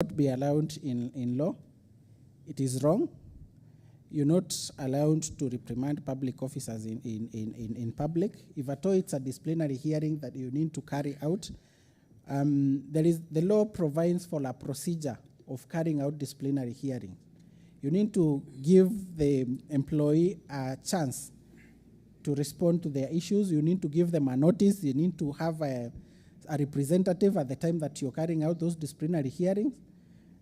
not be allowed in law. It is wrong. You're not allowed to reprimand public officers in public. If at all it's a disciplinary hearing that you need to carry out, the law provides for a procedure of carrying out disciplinary hearing. You need to give the employee a chance to respond to their issues. You need to give them a notice. You need to have a representative at the time that you're carrying out those disciplinary hearings.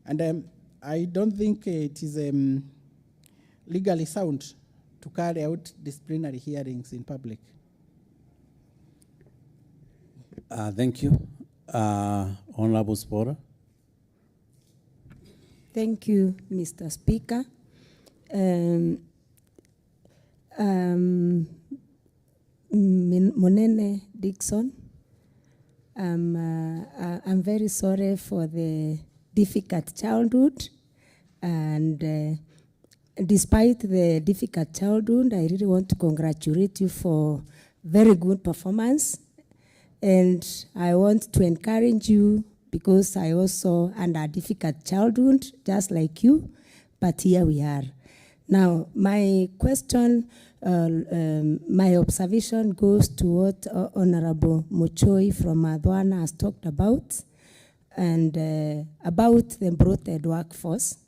And I don't think it is legally sound to carry out disciplinary hearings in public. Thank you. Honorable Spora. Thank you, Mr. Speaker. Monene Dixon, I'm very sorry for the difficult childhood, and despite the difficult childhood, I really want to congratulate you for very good performance, and I want to encourage you because I also under a difficult childhood, just like you, but here we are. Now, my question, my observation goes to what Honorable Muchoi from Adwana has talked about, and about the bloated workforce.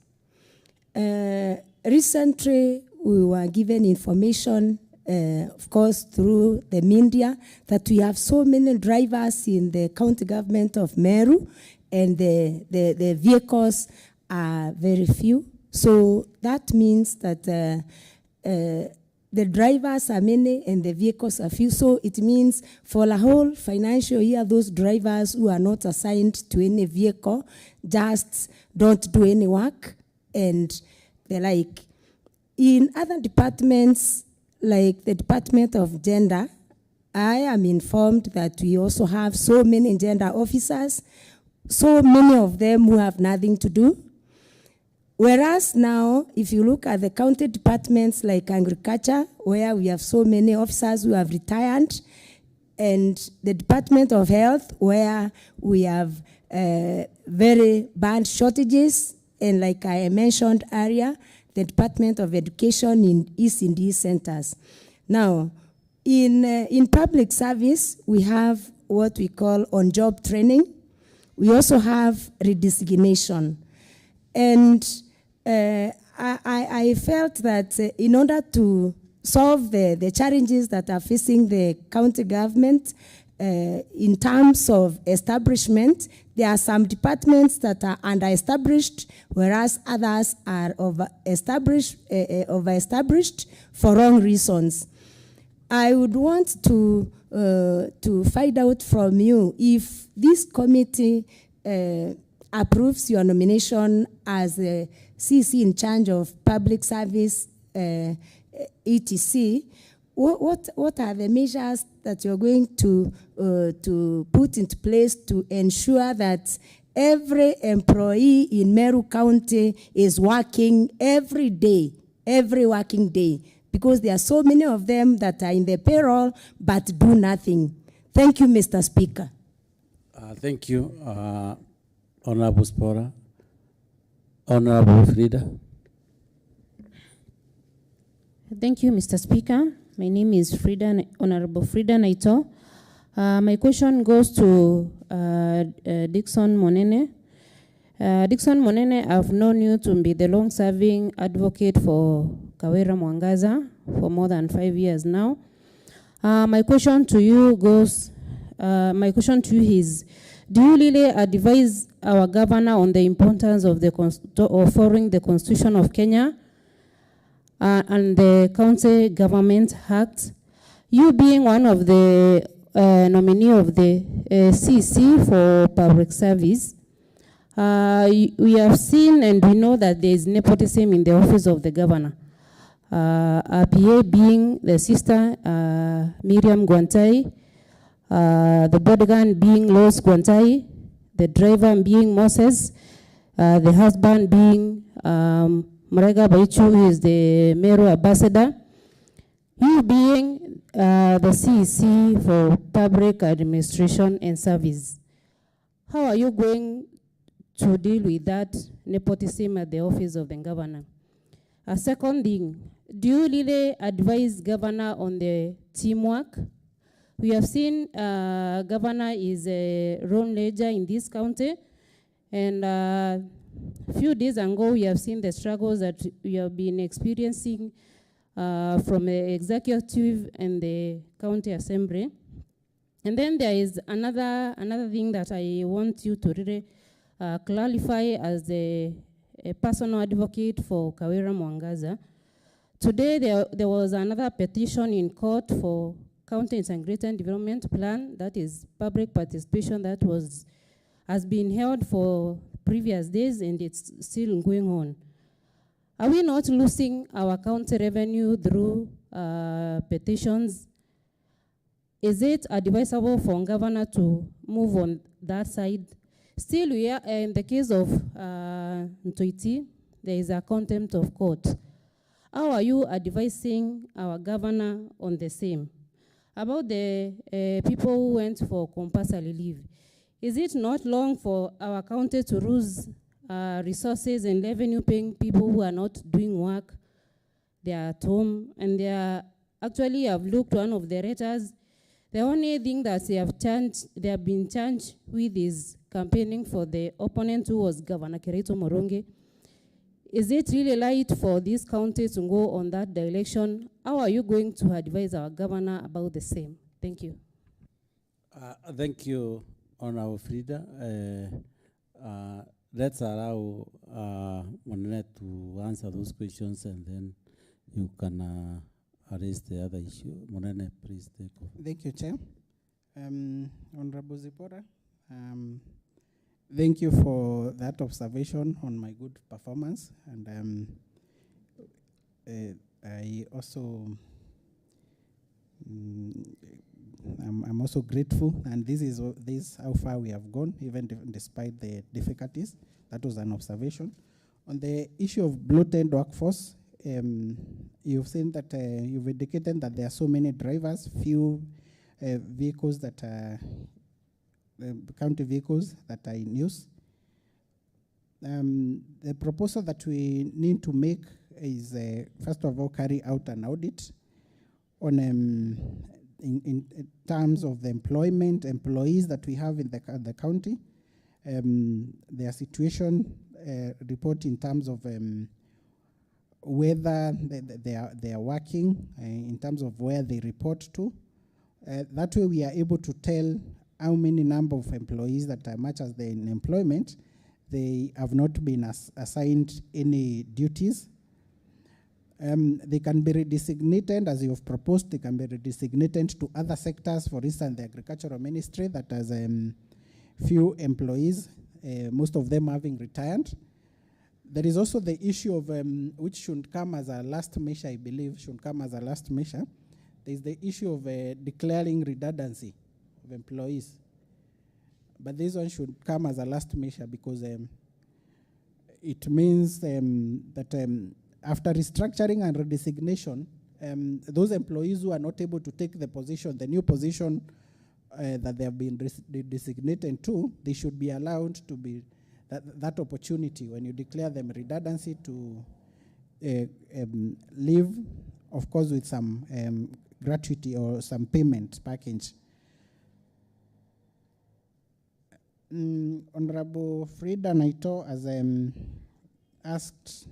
Recently, we were given information, of course, through the media, that we have so many drivers in the county government of Meru, and the vehicles are very few. So that means that the drivers are many and the vehicles are few. So it means for the whole financial year, those drivers who are not assigned to any vehicle just don't do any work, and they're like. In other departments, like the Department of Gender, I am informed that we also have so many gender officers, so many of them who have nothing to do. Whereas now, if you look at the county departments like agriculture, where we have so many officers who have retired, and the Department of Health, where we have very bad shortages, and like I mentioned earlier, the Department of Education is in these centers. Now, in public service, we have what we call on-job training. We also have redesignation. And I felt that in order to solve the challenges that are facing the county government in terms of establishment, there are some departments that are under-established, whereas others are over-established for wrong reasons. I would want to find out from you if this committee approves your nomination as a CC in charge of public service, ETC. What are the measures that you're going to put into place to ensure that every employee in Meru County is working every day, every working day? Because there are so many of them that are in the payroll but do nothing. Thank you, Mr. Speaker. Thank you, Honorable Spora. Honorable Frida. Thank you, Mr. Speaker. My name is Frida, Honorable Frida Naito. My question goes to Dixon Monene. Dixon Monene, I've known you to be the long-serving advocate for Kawera Mwangaza for more than 5 years now. My question to you is, do you really advise our governor on the importance of following the Constitution of Kenya and the County Government Act? You being one of the nominee of the CC for public service, we have seen and we know that there is nepotism in the office of the governor. PA being the sister Miriam Gwantai, the bodyguard being Los Gwantai, the driver being Moses, the husband being Murega Baichu, who is the Meru ambassador. You being the CEC for public administration and service. How are you going to deal with that nepotism at the office of the governor. A second thing, do you really advise governor on the teamwork? We have seen governor is a road ledger in this county, and a few days ago we have seen the struggles that we have been experiencing from the executive and the county assembly. And then there is another thing that I want you to really clarify as a personal advocate for Kawira Mwangaza. Today there was another petition in court for County Integrated Development Plan, that is public participation, that has been held for previous days and it's still going on. Are we not losing our county revenue through petitions? Is it advisable for governor to move on that side? Still, we are in the case of Ntoiti, there is a contempt of court. How are you advising our governor on the same? About the people who went for compulsory leave, is it not long for our county to lose resources and revenue paying people who are not doing work? They are at home, and actually I've looked one of the letters. The only thing that they have been charged with is campaigning for the opponent, who was Governor Kereto Moronge. Is it really right for this county to go on that direction? How are you going to advise our governor about the same? Thank you. Thank you, Honorable Frida. Let's allow Monene to answer those questions, and then you can raise the other issue. Monene, please take over. Thank you, Chair. Honorable Zipora, thank you for that observation on my good performance, and I also I'm also grateful, and this is how far we have gone, even despite the difficulties. That was an observation. On the issue of bloated workforce, you've seen that you've indicated that there are so many drivers, few vehicles that are county vehicles that are in use. The proposal that we need to make is, first of all, carry out an audit on in terms of the employees that we have in the county, their situation report in terms of whether they are working, in terms of where they report to. That way we are able to tell how many number of employees that are much as they're in employment, they have not been assigned any duties. They can be redesignated, as you have proposed. They can be redesignated to other sectors. For instance, the agricultural ministry that has few employees, most of them having retired. There is also the issue of, which should come as a last measure, I believe, should come as a last measure. There is the issue of declaring redundancy of employees. But this one should come as a last measure, because it means that after restructuring and redesignation, those employees who are not able to take the position, the new position that they have been designated to, they should be allowed to be that opportunity when you declare them redundancy to leave, of course, with some gratuity or some payment package. Honorable Frida Naito has asked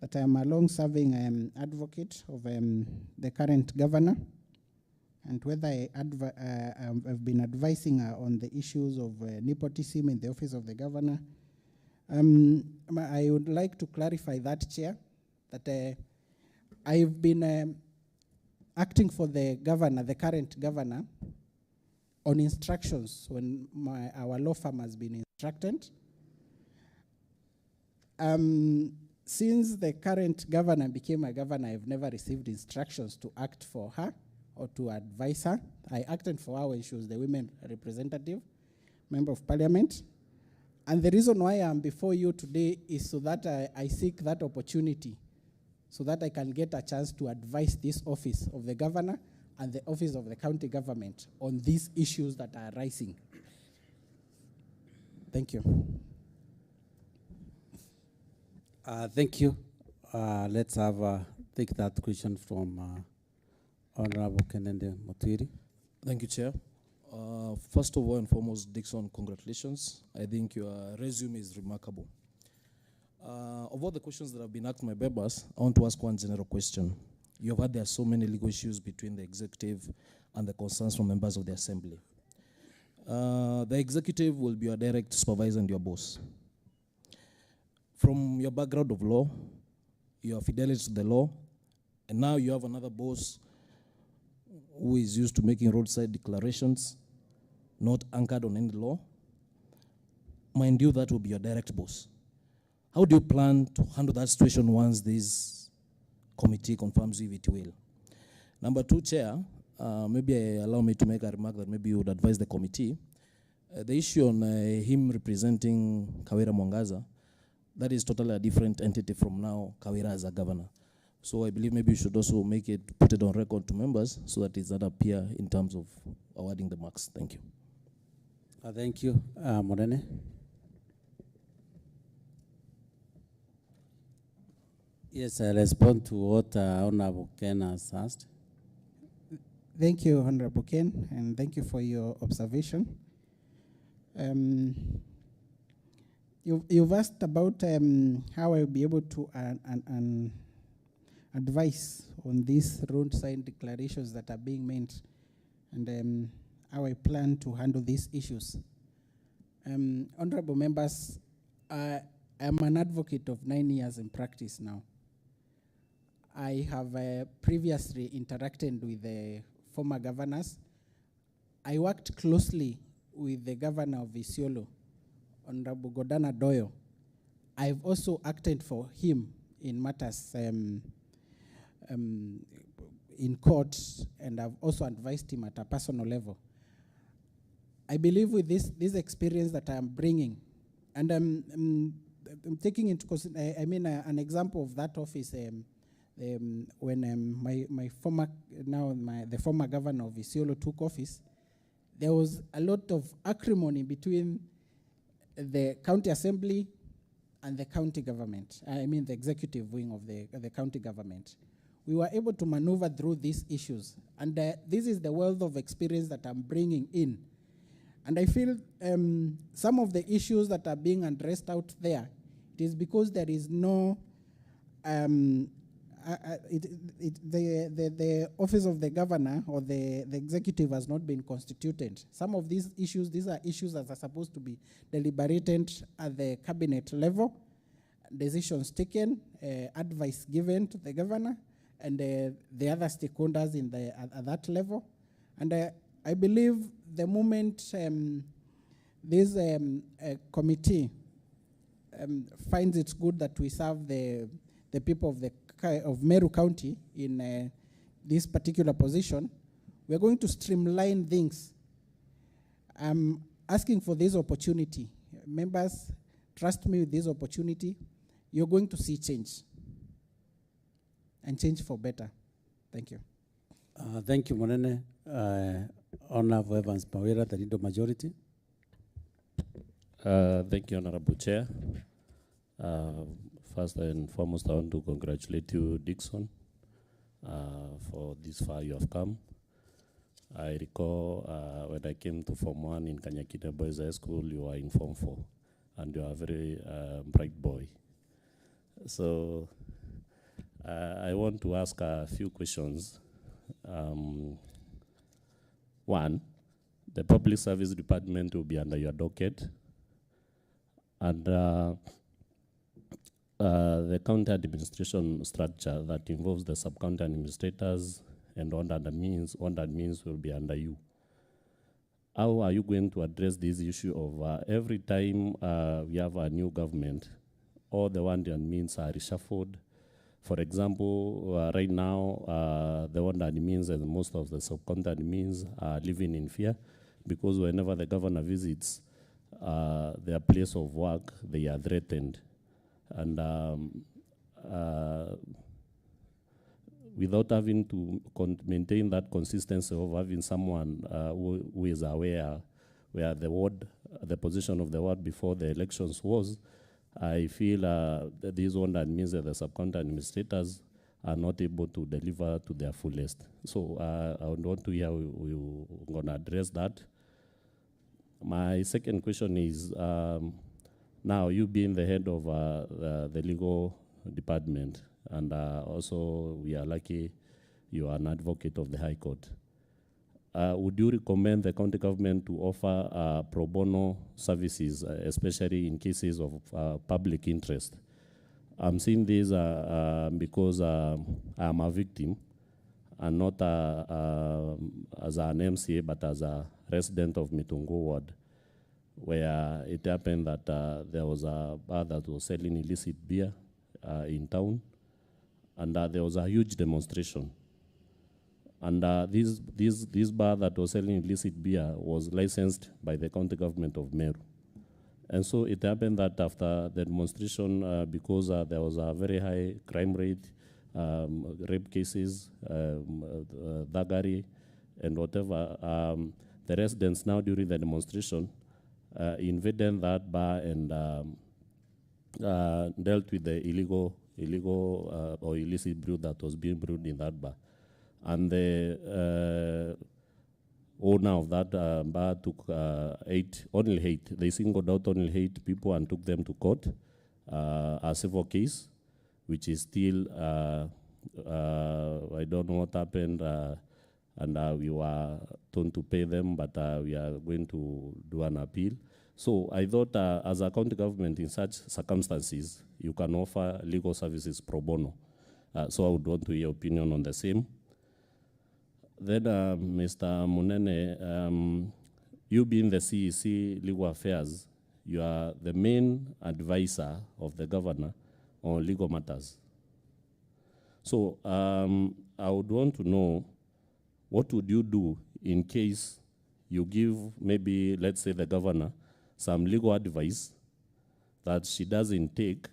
that I am a long-serving advocate of the current governor, and whether I've been advising her on the issues of nepotism in the office of the governor. I would like to clarify that, Chair, that I've been acting for the governor, the current governor, on instructions when our law firm has been instructed. Since the current governor became a governor, I've never received instructions to act for her or to advise her. I acted for her when she was the women representative, member of parliament. And the reason why I'm before you today is so that I seek that opportunity, so that I can get a chance to advise this office of the governor and the office of the county government on these issues that are rising. Thank you. Thank you. Let's take that question from Honorable Kennedy Mutwiri. Thank you, Chair. First of all and foremost, Dixon, congratulations. I think your resume is remarkable. Of all the questions that have been asked my members, I want to ask one general question. You have heard there are so many legal issues between the executive and the concerns from members of the assembly. The executive will be your direct supervisor and your boss. From your background of law, your fidelity to the law, and now you have another boss who is used to making roadside declarations, not anchored on any law. Mind you, that will be your direct boss. How do you plan to handle that situation once this committee confirms you if it will? Number two, Chair, maybe allow me to make a remark that maybe you would advise the committee. The issue on him representing Kawira Mwangaza, that is totally a different entity from now Kawira as a governor. So I believe maybe you should also put it on record to members so that it doesn't appear in terms of awarding the marks. Thank you. Thank you. Morene. Yes, I respond to what Honorable Ken has asked. Thank you, Honorable Ken, and thank you for your observation. You've asked about how I'll be able to advise on these roadside declarations that are being made, and how I plan to handle these issues. Honorable members, I'm an advocate of 9 years in practice now. I have previously interacted with the former governors. I worked closely with the governor of Isiolo, Honorable Godana Doyo. I've also acted for him in matters in court, and I've also advised him at a personal level. I believe with this experience that I'm bringing, and I'm taking into consideration, an example of that office, when the former governor of Isiolo took office, there was a lot of acrimony between the county assembly and the county government. The executive wing of the county government. We were able to maneuver through these issues, and this is the wealth of experience that I'm bringing in. And I feel some of the issues that are being addressed out there, it is because there is no the office of the governor or the executive has not been constituted. Some of these issues, these are issues that are supposed to be deliberated at the cabinet level, decisions taken, advice given to the governor and the other stakeholders at that level. And I believe the moment this committee finds it good that we serve the people of Meru County in this particular position, we're going to streamline things. I'm asking for this opportunity. Members, trust me with this opportunity. You're going to see change, and change for better. Thank you. Thank you, Monene. Honorable Evans Pawira, the leader majority. Thank you, Honorable Chair. First and foremost, I want to congratulate you, Dixon, for this far you have come. I recall when I came to Form 1 in Kanyakita Boys High School, you were in Form 4, and you are a very bright boy. So I want to ask a few questions. One, the Public Service Department will be under your docket, and the county administration structure that involves the sub-county administrators and all that means will be under you. How are you going to address this issue of every time we have a new government, all the one that means are reshuffled? For example, right now, the one that means and most of the sub-county admins are living in fear because whenever the governor visits their place of work, they are threatened. And without having to maintain that consistency of having someone who is aware where the position of the ward before the elections was, I feel that this one that means that the sub-county administrators are not able to deliver to their fullest. So I would want to hear how you're going to address that. My second question is, now you being the head of the legal department, and also we are lucky you are an advocate of the High Court. Would you recommend the county government to offer pro bono services, especially in cases of public interest? I'm saying this because I'm a victim, and not as an MCA, but as a resident of Mitungu Ward, where it happened that there was a bar that was selling illicit beer in town, and there was a huge demonstration. And this bar that was selling illicit beer was licensed by the county government of Meru. And so it happened that after the demonstration, because there was a very high crime rate, rape cases, thuggery, and whatever, the residents now during the demonstration invaded that bar and dealt with the illegal or illicit brew that was being brewed in that bar. And the owner of that bar took only eight. They singled out only 8 people and took them to court, a civil case, which is still, I don't know what happened, and we were told to pay them, but we are going to do an appeal. So I thought as a county government in such circumstances, you can offer legal services pro bono. So I would want to hear your opinion on the same. Then, Mr. Munene, you being the CEC Legal Affairs, you are the main advisor of the governor on legal matters. So I would want to know, what would you do in case you give maybe, let's say, the governor some legal advice that she doesn't take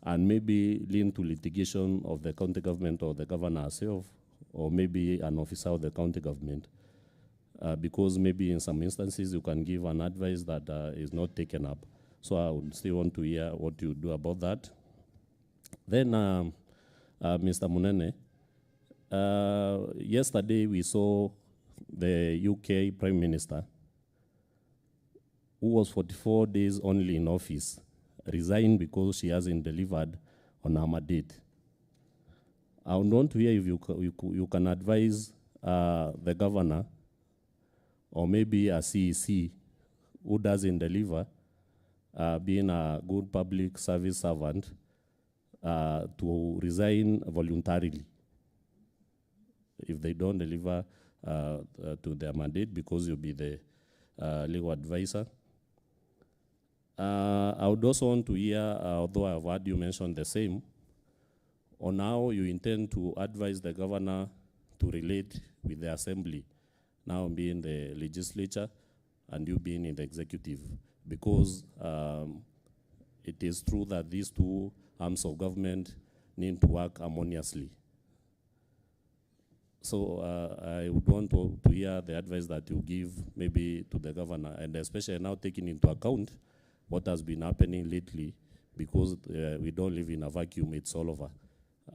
and maybe lean to litigation of the county government or the governor herself, or maybe an officer of the county government, because maybe in some instances you can give an advice that is not taken up. So I would still want to hear what you do about that. Then, Mr. Munene, yesterday we saw the UK Prime Minister, who was 44 days only in office, resign because she hasn't delivered on her mandate. I would want to hear if you can advise the governor or maybe a CEC who doesn't deliver, being a good public service servant, to resign voluntarily if they don't deliver to their mandate, because you'll be the legal advisor. I would also want to hear, although I've heard you mention the same, on how you intend to advise the governor to relate with the assembly, now being the legislature and you being in the executive, because it is true that these two arms of government need to work harmoniously. So I would want to hear the advice that you give maybe to the governor, and especially now taking into account what has been happening lately, because we don't live in a vacuum, it's all over.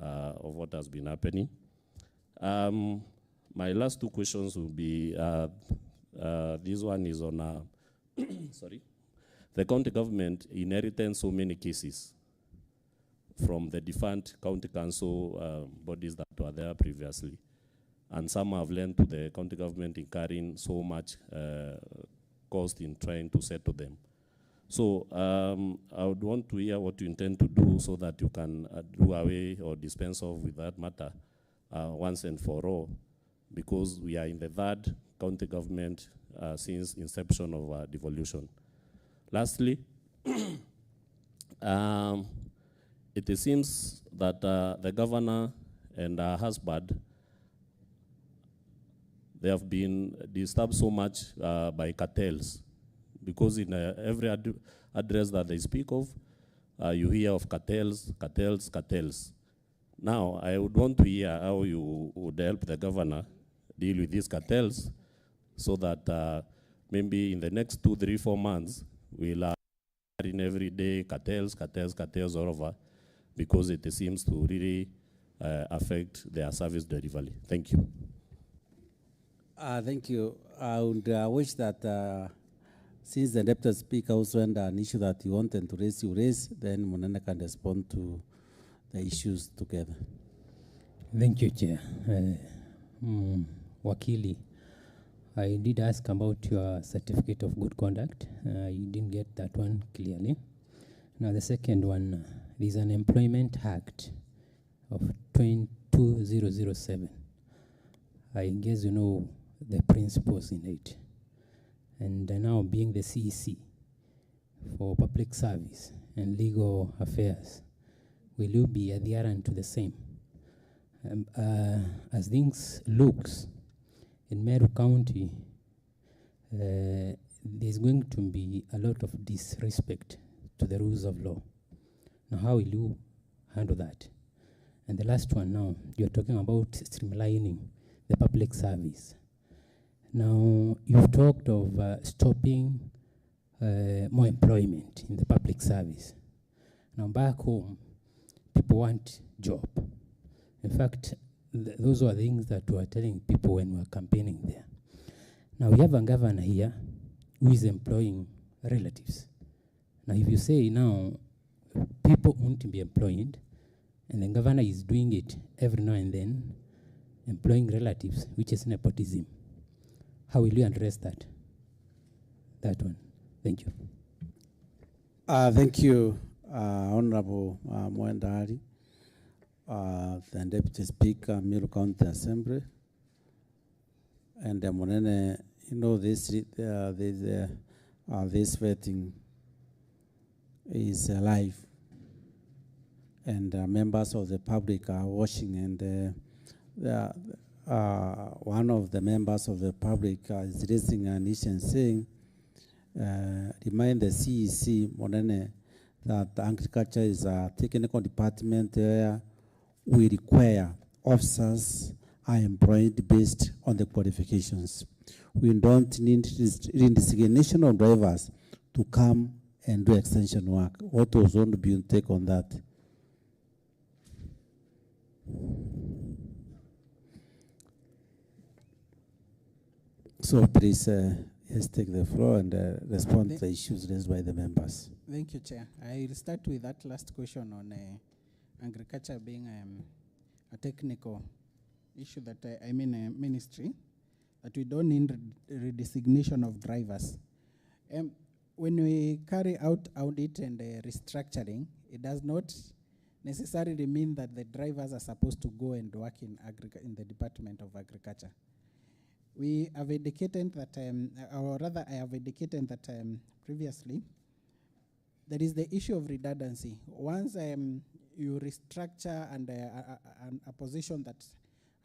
Of what has been happening. My last 2 questions will be, this one is on, sorry, the county government inherited so many cases from the defunct county council bodies that were there previously. And some have lent to the county government incurring so much cost in trying to settle them. So I would want to hear what you intend to do so that you can do away or dispense off with that matter once and for all, because we are in the 3rd county government since inception of devolution. Lastly, it seems that the governor and her husband, they have been disturbed so much by cartels, because in every address that they speak of, you hear of cartels, cartels, cartels. Now, I would want to hear how you would help the governor deal with these cartels, so that maybe in the next 2, 3, 4 months, we'll in every day, cartels all over, because it seems to really affect their service delivery. Thank you. Thank you. I would wish that since the Deputy Speaker also had an issue that you wanted to raise, you raise, then Munene can respond to the issues together. Thank you, Chair. Wakili, I did ask about your certificate of good conduct. You didn't get that one clearly. Now the second one, there's an Employment Act of 2007. I guess you know the principles in it. And now being the CEC for public service and legal affairs, will you be adherent to the same? As things looks in Meru County, there's going to be a lot of disrespect to the rules of law. Now, how will you handle that? And the last one now, you're talking about streamlining the public service. Now, you've talked of stopping more employment in the public service. Now, back home, people want job. In fact, those were things that we were telling people when we were campaigning there. Now, we have a governor here who is employing relatives. Now, if you say now people won't be employed, and the governor is doing it every now and then, employing relatives, which is nepotism, how will you address that? That one. Thank you. Thank you, Honorable Mwendari, the Deputy Speaker, Meru County Assembly. And Monene, you know, this vetting is live, and members of the public are watching, and one of the members of the public is raising an issue and saying, remind the CEC, Monene, that agriculture is a technical department where we require officers are employed based on the qualifications. We don't need resignation of drivers to come and do extension work. What was going to be your take on that? So please, yes, take the floor and respond to the issues raised by the members. Thank you, Chair. I'll start with that last question on agriculture being a technical issue that, ministry, that we don't need redesignation of drivers. When we carry out audit and restructuring, it does not necessarily mean that the drivers are supposed to go and work in the Department of Agriculture. We have indicated that, or rather I have indicated that previously, there is the issue of redundancy. Once you restructure and a position that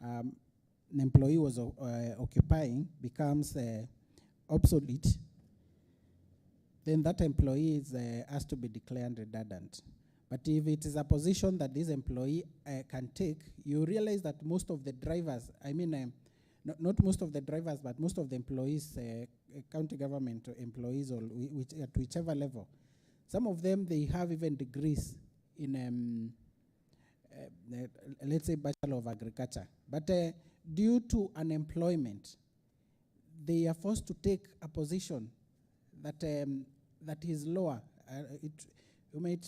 an employee was occupying becomes obsolete, then that employee is asked to be declared redundant. But if it is a position that this employee can take, you realize that most of the drivers, not most of the drivers, but most of the employees, county government employees, or at whichever level, some of them, they have even degrees in, let's say, Bachelor of Agriculture. But due to unemployment, they are forced to take a position that that is lower. You might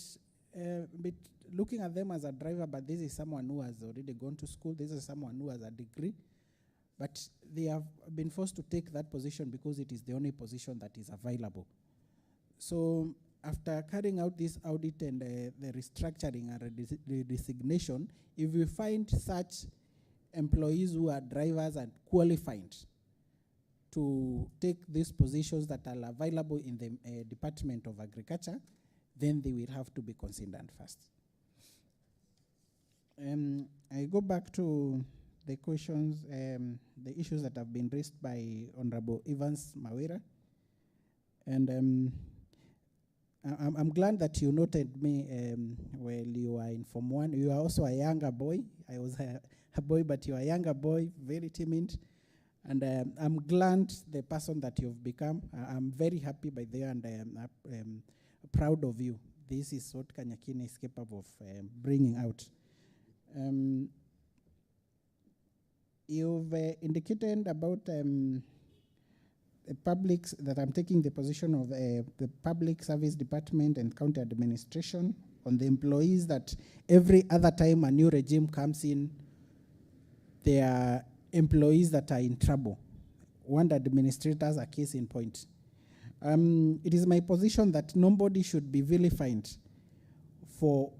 be looking at them as a driver, but this is someone who has already gone to school. This is someone who has a degree. But they have been forced to take that position because it is the only position that is available. So after carrying out this audit and the restructuring and resignation, if we find such employees who are drivers and qualified to take these positions that are available in the Department of Agriculture, then they will have to be considered first. I go back to the questions, the issues that have been raised by Honorable Evans Mawira. And I'm glad that you noted me while you were in Form 1. You are also a younger boy. I was a boy, but you are a younger boy, very timid. And I'm glad the person that you've become. I'm very happy by there, and proud of you. This is what Kanyakini is capable of bringing out. You've indicated about the publics, that I'm taking the position of the Public Service Department and County Administration on the employees, that every other time a new regime comes in, there are employees that are in trouble. One administrators are case in point. It is my position that nobody should be vilified for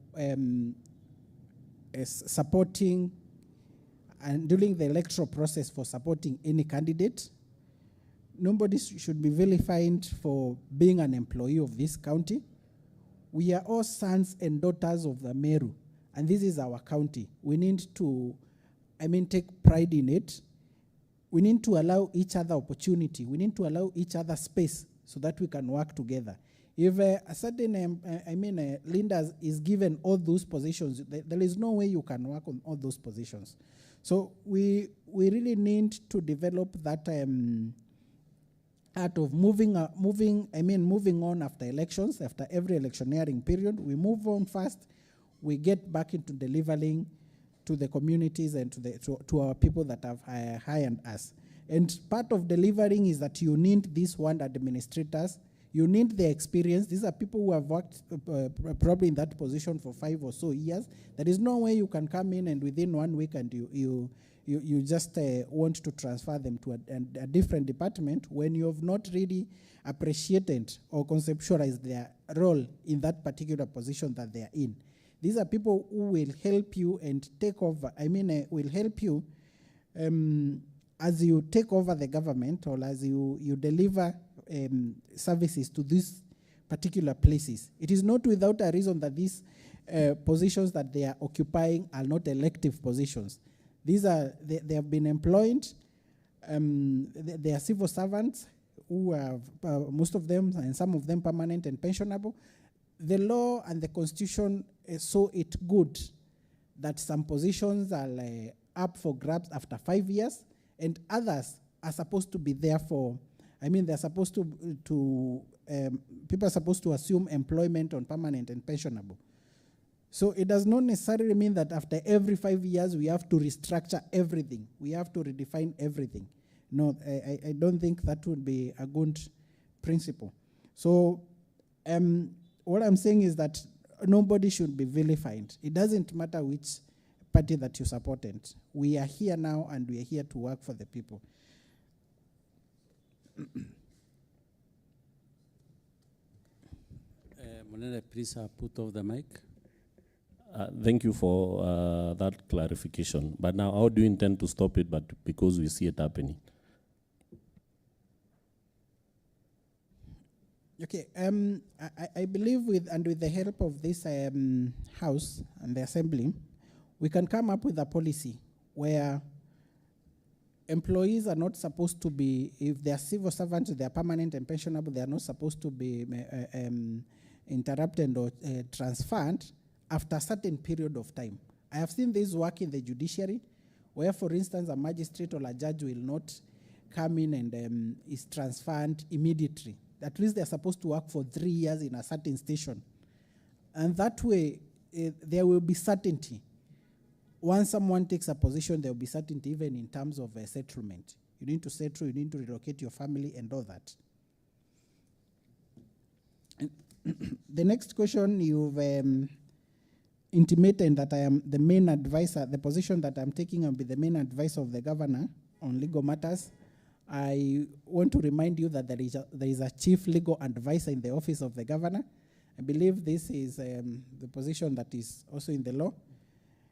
supporting, and during the electoral process, for supporting any candidate. Nobody should be vilified for being an employee of this county. We are all sons and daughters of the Meru, and this is our county. We need to, take pride in it. We need to allow each other opportunity. We need to allow each other space so that we can work together. If a certain, Linda is given all those positions, there is no way you can work on all those positions. So we really need to develop that art of moving on after elections, after every electioneering period. We move on fast. We get back into delivering to the communities and to our people that have hired us. And part of delivering is that you need these ward administrators. You need the experience. These are people who have worked probably in that position for 5 or so years. There is no way you can come in and within 1 week and you just want to transfer them to a different department when you have not really appreciated or conceptualized their role in that particular position that they are in. These are people who will help you and take over. Will help you as you take over the government, or as you deliver services to these particular places. It is not without a reason that these positions that they are occupying are not elective positions. These are, they have been employed. They are civil servants who have, most of them and some of them permanent and pensionable. The law and the constitution saw it good that some positions are up for grabs after 5 years, and others are supposed to be there for, they're supposed to people are supposed to assume employment on permanent and pensionable. So it does not necessarily mean that after every 5 years we have to restructure everything. We have to redefine everything. No, I don't think that would be a good principle. So what I'm saying is that nobody should be vilified. It doesn't matter which party that you supported. We are here now and we are here to work for the people. Monene, please put off the mic. Thank you for that clarification. But now, how do you intend to stop it? But because we see it happening. Okay, I believe with the help of this House and the Assembly, we can come up with a policy where employees are not supposed to be, if they are civil servants, they are permanent and pensionable, they are not supposed to be interrupted or transferred after a certain period of time. I have seen this work in the judiciary, where, for instance, a magistrate or a judge will not come in and is transferred immediately. At least they're supposed to work for 3 years in a certain station. And that way, there will be certainty. Once someone takes a position, there will be certainty even in terms of settlement. You need to settle, you need to relocate your family and all that. And the next question, you've intimated that I am the main advisor, the position that I'm taking will be the main advisor of the governor on legal matters. I want to remind you that there is a chief legal advisor in the office of the governor. I believe this is the position that is also in the law.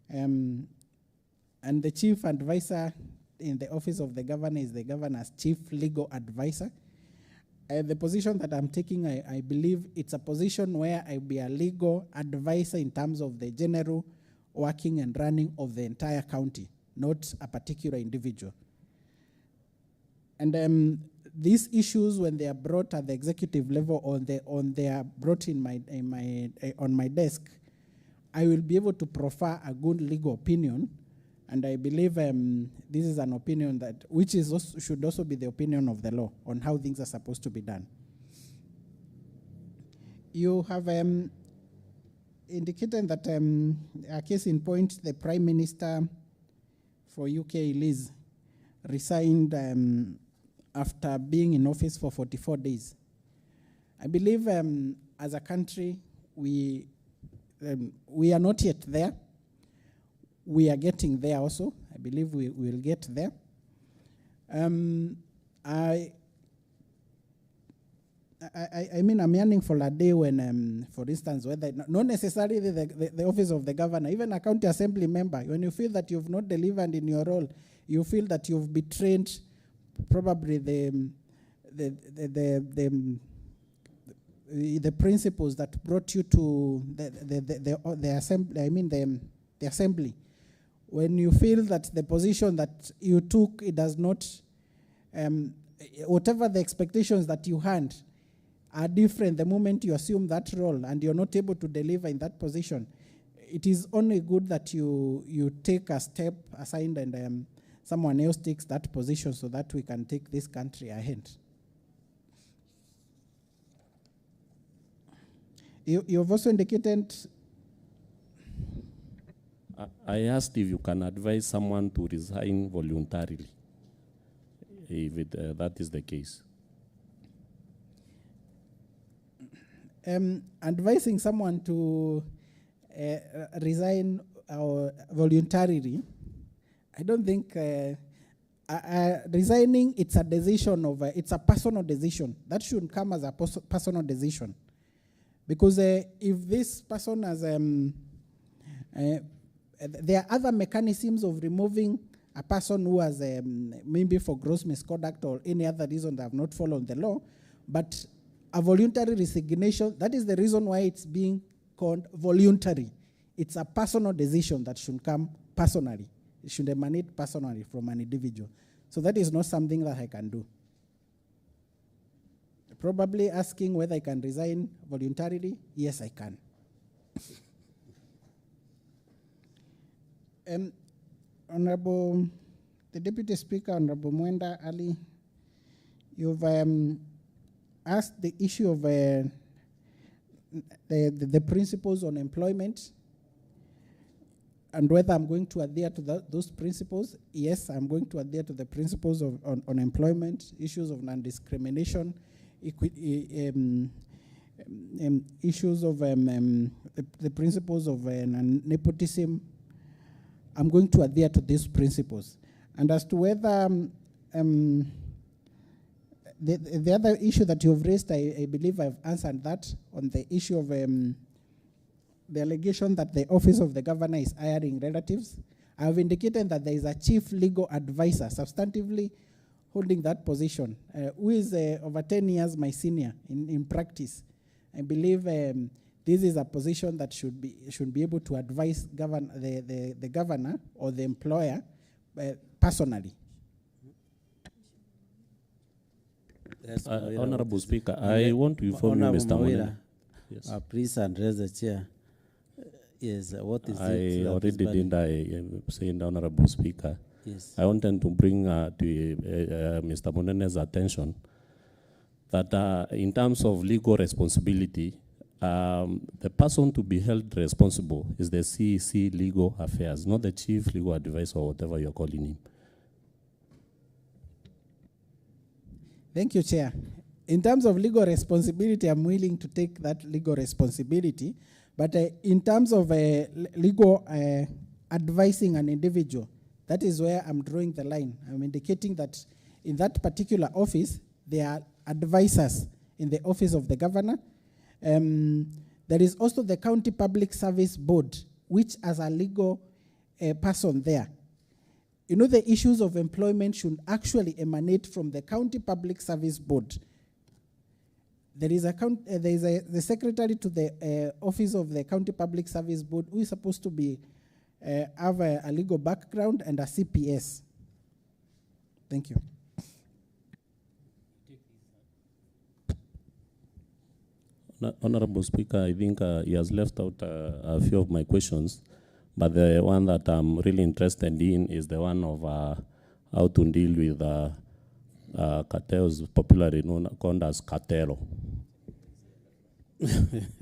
And the chief advisor in the office of the governor is the governor's chief legal advisor. The position that I'm taking, I believe it's a position where I'll be a legal advisor in terms of the general working and running of the entire county, not a particular individual. And these issues, when they are brought at the executive level or they are brought on my desk, I will be able to proffer a good legal opinion, and I believe this is an opinion that should also be the opinion of the law on how things are supposed to be done. You have indicated that a case in point, the Prime Minister for UK, Liz, resigned after being in office for 44 days. I believe as a country, we are not yet there. We are getting there also. I believe we will get there. I mean, I'm yearning for a day when, for instance, whether not necessarily the office of the governor, even a county assembly member, when you feel that you've not delivered in your role, you feel that you've betrayed probably the principles that brought you to the assembly. I mean, the assembly. When you feel that the position that you took, it does not, whatever the expectations that you had are different the moment you assume that role and you're not able to deliver in that position, it is only good that you take a step aside and someone else takes that position so that we can take this country ahead. You've also indicated... I asked if you can advise someone to resign voluntarily, if that is the case. Advising someone to resign voluntarily, I don't think resigning, it's a decision of, it's a personal decision. That should come as a personal decision. Because if this person has, there are other mechanisms of removing a person who has maybe for gross misconduct or any other reason they have not followed the law, but a voluntary resignation, that is the reason why it's being called voluntary. It's a personal decision that should come personally. It should emanate personally from an individual. So that is not something that I can do. Probably asking whether I can resign voluntarily, yes, I can. Honorable, the Deputy Speaker, Honorable Mwenda Ali, you've asked the issue of the principles on employment and whether I'm going to adhere to those principles. Yes, I'm going to adhere to the principles on employment, issues of non-discrimination, issues of the principles of nepotism. I'm going to adhere to these principles. And as to whether the other issue that you've raised, I believe I've answered that on the issue of the allegation that the office of the governor is hiring relatives. I have indicated that there is a chief legal advisor substantively holding that position, who is over 10 years my senior in practice. I believe this is a position that should be able to advise the governor or the employer personally. Yes, Honorable Speaker, I want to inform you, Mr. Monena. Yes. Please address the chair. Yes, what is it? I already did. I saying, Honorable Speaker. Yes. I wanted to bring to Mr. Monene's attention that in terms of legal responsibility, the person to be held responsible is the CEC Legal Affairs, not the Chief Legal Advisor or whatever you're calling him. Thank you, Chair. In terms of legal responsibility, I'm willing to take that legal responsibility. But in terms of legal advising an individual, that is where I'm drawing the line. I'm indicating that in that particular office, there are advisors in the office of the governor. There is also the County Public Service Board, which has a legal person there. You know, the issues of employment should actually emanate from the County Public Service Board. There is the secretary to the office of the County Public Service Board who is supposed to be have a legal background and a CPS. Thank you. Honorable Speaker, I think he has left out a few of my questions, but the one that I'm really interested in is the one of how to deal with cartels, popularly known as cartel.